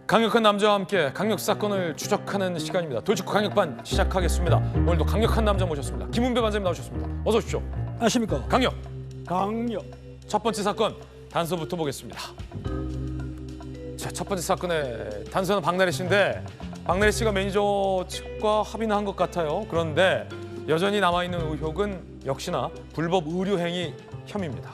강력한 남자와 함께 강력 사건을 추적하는 시간입니다. 돌직구 강력반 시작하겠습니다. 오늘도 강력한 남자 모셨습니다. 김은배 반장님 나오셨습니다. 어서 오십시오. 안녕하십니까. 강력. 첫 번째 사건 단서부터 보겠습니다. 자, 첫 번째 사건의 단서는 박나래 씨인데 박나래 씨가 매니저 측과 합의는 한 것 같아요. 그런데 여전히 남아있는 의혹은 역시나 불법 의료 행위 혐의입니다.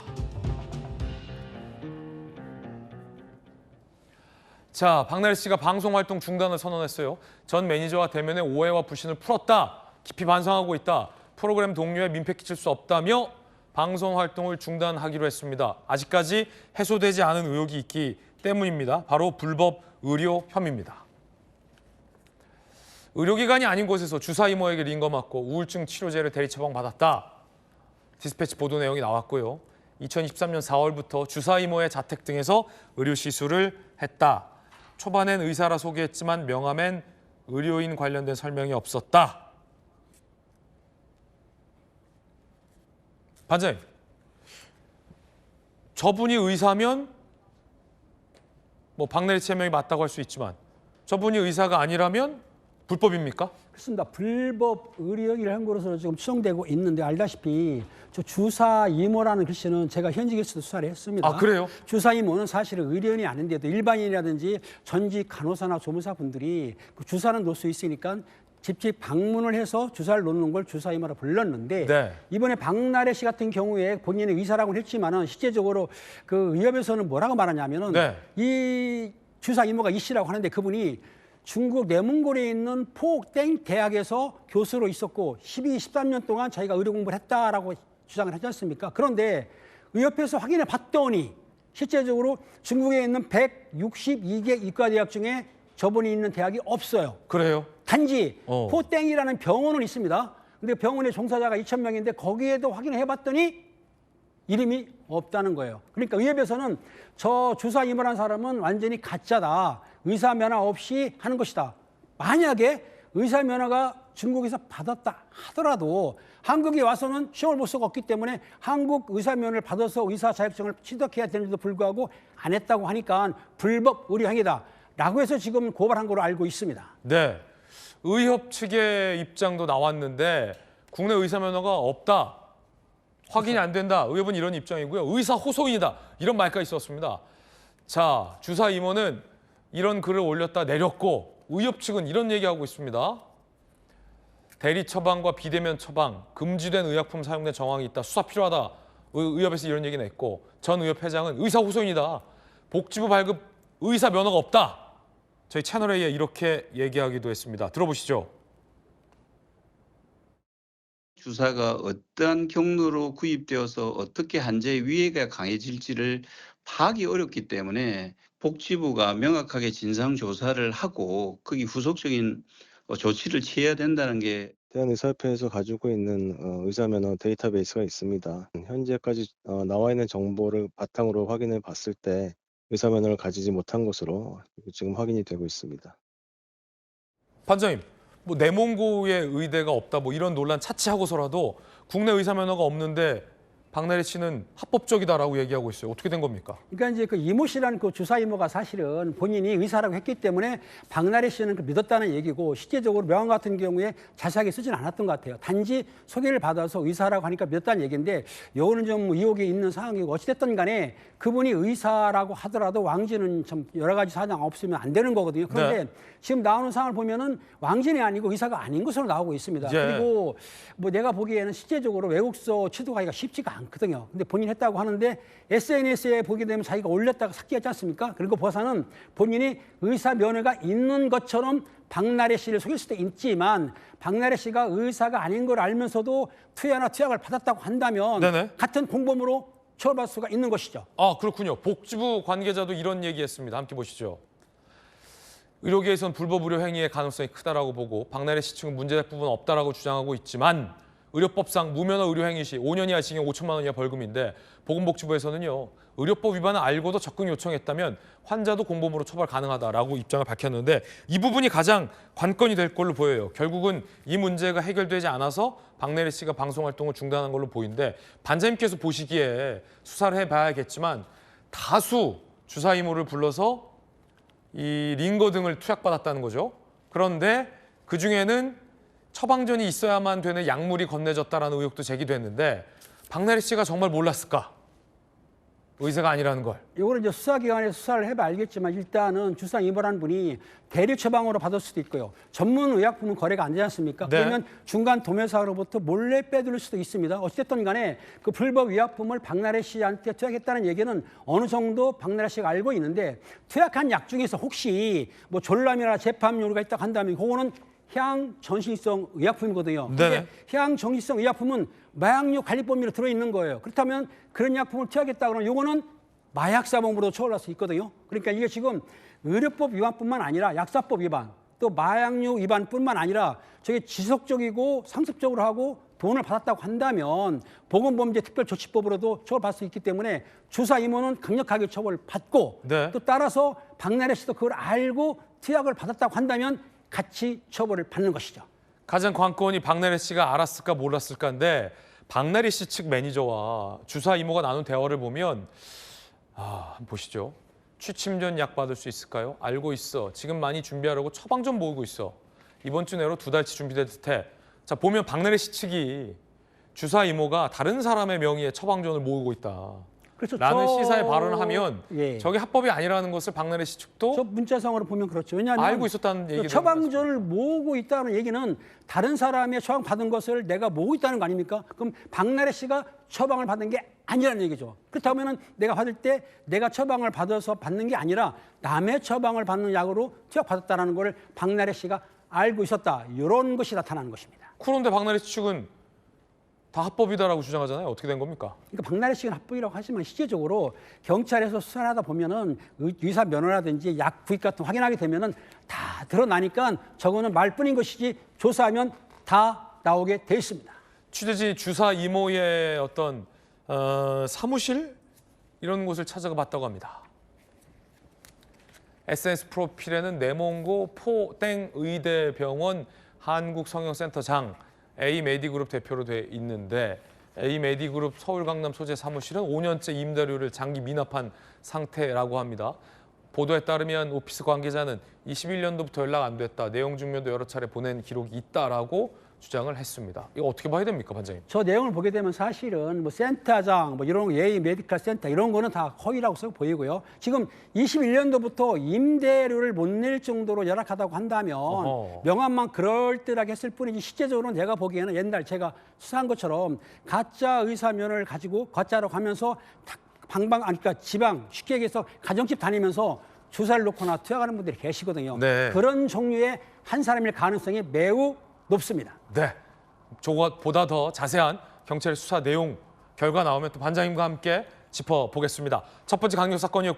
자, 박나래 씨가 방송 활동 중단을 선언했어요. 전 매니저와 대면의 오해와 불신을 풀었다. 깊이 반성하고 있다. 프로그램 동료에 민폐 끼칠 수 없다며 방송 활동을 중단하기로 했습니다. 아직까지 해소되지 않은 의혹이 있기 때문입니다. 바로 불법 의료 혐의입니다. 의료기관이 아닌 곳에서 주사 이모에게 링거 맞고 우울증 치료제를 대리 처방받았다. 디스패치 보도 내용이 나왔고요. 2023년 4월부터 주사 이모의 자택 등에서 의료 시술을 했다. 초반엔 의사라 소개했지만 명함엔 의료인 관련된 설명이 없었다. 반장님, 저분이 의사면 뭐 박나래 씨 해명이 맞다고 할 수 있지만 저분이 의사가 아니라면 불법입니까? 그렇습니다. 불법 의료행위를 한 것으로 지금 추정되고 있는데 알다시피 저 주사 이모라는 글씨는 제가 현직에서도 수사를 했습니다. 아, 그래요? 주사 이모는 사실은 의료인이 아닌데도 일반인이라든지 전직 간호사나 조무사분들이 그 주사는 놓을 수 있으니까 직접 방문을 해서 주사를 놓는 걸 주사 이모라 불렀는데 네. 이번에 박나래 씨 같은 경우에 본인이 의사라고는 했지만은 실제적으로 그 의협에서는 뭐라고 말하냐면은 네. 이 주사 이모가 이 씨라고 하는데 그분이 중국 내몽골에 있는 포땡 대학에서 교수로 있었고 13년 동안 자기가 의료 공부를 했다라고 주장을 하지 않습니까? 그런데 의협에서 확인해 봤더니 실제적으로 중국에 있는 162개 의과대학 중에 저분이 있는 대학이 없어요. 그래요? 단지 포땡이라는 병원은 있습니다. 근데 병원의 종사자가 2,000명인데 거기에도 확인을 해봤더니 이름이 없다는 거예요. 그러니까 의협에서는 저 주사 이모라는 사람은 완전히 가짜다. 의사 면허 없이 하는 것이다. 만약에 의사 면허가 중국에서 받았다 하더라도 한국에 와서는 시험을 볼 수가 없기 때문에 한국 의사 면허를 받아서 의사 자격증을 취득해야 되는데도 불구하고 안 했다고 하니까 불법 의료 행위다. 라고 해서 지금 고발한 걸로 알고 있습니다. 네. 의협 측의 입장도 나왔는데 국내 의사 면허가 없다. 확인이 안 된다. 의협은 이런 입장이고요. 의사 호소인이다. 이런 말까지 있었습니다. 자, 주사 임원은 이런 글을 올렸다 내렸고 의협 측은 이런 얘기하고 있습니다. 대리 처방과 비대면 처방, 금지된 의약품 사용된 정황이 있다. 수사 필요하다. 의협에서 이런 얘기는 했고 전 의협 회장은 의사 호소인이다. 복지부 발급 의사 면허가 없다. 저희 채널A에 이렇게 얘기하기도 했습니다. 들어보시죠. 주사가 어떠한 경로로 구입되어서 어떻게 한자의 위해가 강해질지를 파악이 어렵기 때문에 복지부가 명확하게 진상조사를 하고 거기 후속적인 조치를 취해야 된다는 게 대한의사협회에서 가지고 있는 의사면허 데이터베이스가 있습니다. 현재까지 나와 있는 정보를 바탕으로 확인해 봤을 때 의사면허를 가지지 못한 것으로 지금 확인이 되고 있습니다. 반장님, 뭐 내몽고에 의대가 없다 뭐 이런 논란 차치하고서라도 국내 의사 면허가 없는데 박나래 씨는 합법적이다라고 얘기하고 있어요. 어떻게 된 겁니까? 그러니까 이제 그 이모 씨라는 그 주사 이모가 사실은 본인이 의사라고 했기 때문에 박나래 씨는 그 믿었다는 얘기고 실제적으로 명함 같은 경우에 자세하게 쓰지는 않았던 것 같아요. 단지 소개를 받아서 의사라고 하니까 믿었다는 얘기인데 요거는 좀 의혹이 있는 상황이고 어찌됐든 간에 그분이 의사라고 하더라도 왕진은 좀 여러 가지 사정 없으면 안 되는 거거든요. 그런데 네. 지금 나오는 상황을 보면은 왕진이 아니고 의사가 아닌 것으로 나오고 있습니다. 예. 그리고 뭐 내가 보기에는 실제적으로 외국서 취득하기가 쉽지가 않거든요. 근데 본인 했다고 하는데 SNS에 보게 되면 자기가 올렸다가 삭제했지 않습니까? 그리고 보사는 본인이 의사 면허가 있는 것처럼 박나래 씨를 속일 수도 있지만 박나래 씨가 의사가 아닌 걸 알면서도 투여나 투약을 받았다고 한다면 네네. 같은 공범으로 처벌받을 수가 있는 것이죠. 아, 그렇군요. 복지부 관계자도 이런 얘기했습니다. 함께 보시죠. 의료계에선 불법 의료 행위의 가능성이 크다라고 보고 박나래 씨 측은 문제될 부분은 없다라고 주장하고 있지만 의료법상 무면허 의료 행위 시 5년 이하 징역 5천만 원 이하 벌금인데 보건복지부에서는요. 의료법 위반을 알고도 접근 요청했다면 환자도 공범으로 처벌 가능하다라고 입장을 밝혔는데 이 부분이 가장 관건이 될 걸로 보여요. 결국은 이 문제가 해결되지 않아서 박나래 씨가 방송 활동을 중단한 걸로 보이는데 반장님께서 보시기에 수사를 해봐야겠지만 다수 주사 이모를 불러서 이 링거 등을 투약받았다는 거죠. 그런데 그중에는 처방전이 있어야만 되는 약물이 건네졌다라는 의혹도 제기됐는데 박나래 씨가 정말 몰랐을까? 의사가 아니라는 걸. 이거는 이제 수사기관에서 수사를 해봐 알겠지만 일단은 주사 이모라는 분이 대리 처방으로 받을 수도 있고요. 전문 의약품은 거래가 안 되지 않습니까? 네. 그러면 중간 도매사로부터 몰래 빼돌릴 수도 있습니다. 어쨌든 간에 그 불법 의약품을 박나래 씨한테 투약했다는 얘기는 어느 정도 박나래 씨가 알고 있는데 투약한 약 중에서 혹시 뭐 졸람이나 재팜요리가 있다고 한다면 그거는 향정신성 의약품이거든요. 네. 근데 향정신성 의약품은 마약류 관리법률에 들어있는 거예요. 그렇다면 그런 약품을 투약했다 그러면 요거는 마약사범으로 처벌할 수 있거든요. 그러니까 이게 지금 의료법 위반뿐만 아니라 약사법 위반, 또 마약류 위반뿐만 아니라 저게 지속적이고 상습적으로 하고 돈을 받았다고 한다면 보건범죄특별조치법으로도 처벌받을 수 있기 때문에 주사 임원은 강력하게 처벌받고 네. 또 따라서 박나래 씨도 그걸 알고 투약을 받았다고 한다면 같이 처벌을 받는 것이죠. 가장 관건이 박나래 씨가 알았을까 몰랐을까인데 박나래 씨 측 매니저와 주사 이모가 나눈 대화를 보면 한번 보시죠. 취침 전 약 받을 수 있을까요? 알고 있어. 지금 많이 준비하려고 처방 좀 모으고 있어. 이번 주 내로 2달치 준비될 듯해. 자, 보면 박나래 씨 측이 주사 이모가 다른 사람의 명의의 처방전을 모으고 있다. 그래서 라는 시사에 발언을 하면 예. 저게 합법이 아니라는 것을 박나래 씨 측도 저 문자상으로 보면 그렇죠. 왜냐하면 알고 있었다는 얘기가 처방전을 모으고 있다는 얘기는 다른 사람의 처방 받은 것을 내가 모으고 있다는 거 아닙니까? 그럼 박나래 씨가 처방을 받은 게 아니라는 얘기죠. 그렇다면 내가 받을 때 내가 처방을 받아서 받는 게 아니라 남의 처방을 받는 약으로 투약받았다는 걸 박나래 씨가 알고 있었다. 이런 것이 나타나는 것입니다. 그런데 박나래 씨 측은 다 합법이다라고 주장하잖아요. 어떻게 된 겁니까? 그러니까 박나래 씨는 합법이라고 하지만 실제적으로 경찰에서 수사를 하다 보면은 의사 면허라든지 약 구입 같은 거 확인하게 되면은 다 드러나니까 저거는 말뿐인 것이지 조사하면 다 나오게 돼 있습니다. 취재지 주사 이모의 어떤 사무실 이런 곳을 찾아가 봤다고 합니다. SNS 프로필에는 내몽고 포땡의대병원 한국성형센터장 A메디그룹 대표로 돼 있는데 A메디그룹 서울 강남 소재 사무실은 5년째 임대료를 장기 미납한 상태라고 합니다. 보도에 따르면 오피스 관계자는 21년도부터 연락 안 됐다. 내용 증명도 여러 차례 보낸 기록이 있다라고 주장을 했습니다. 이거 어떻게 봐야 됩니까, 반장님? 저 내용을 보게 되면 사실은 뭐 센터장, 뭐 이런 A 메디컬 센터 이런 거는 다 허위라고 보이고요. 지금 21년도부터 임대료를 못 낼 정도로 열악하다고 한다면 어허. 명함만 그럴듯하게 했을 뿐이지 실제적으로 내가 보기에는 옛날 제가 수사한 것처럼 가짜 의사면을 가지고 가짜로 가면서 그러니까 지방 쉽게 얘기해서 가정집 다니면서 주사를 놓거나 투약하는 분들이 계시거든요. 네. 그런 종류의 한 사람일 가능성이 매우 높습니다. 네, 저것보다 더 자세한 경찰 수사 내용 결과 나오면 또 반장님과 함께 짚어보겠습니다. 첫 번째 강력 사건이었고요.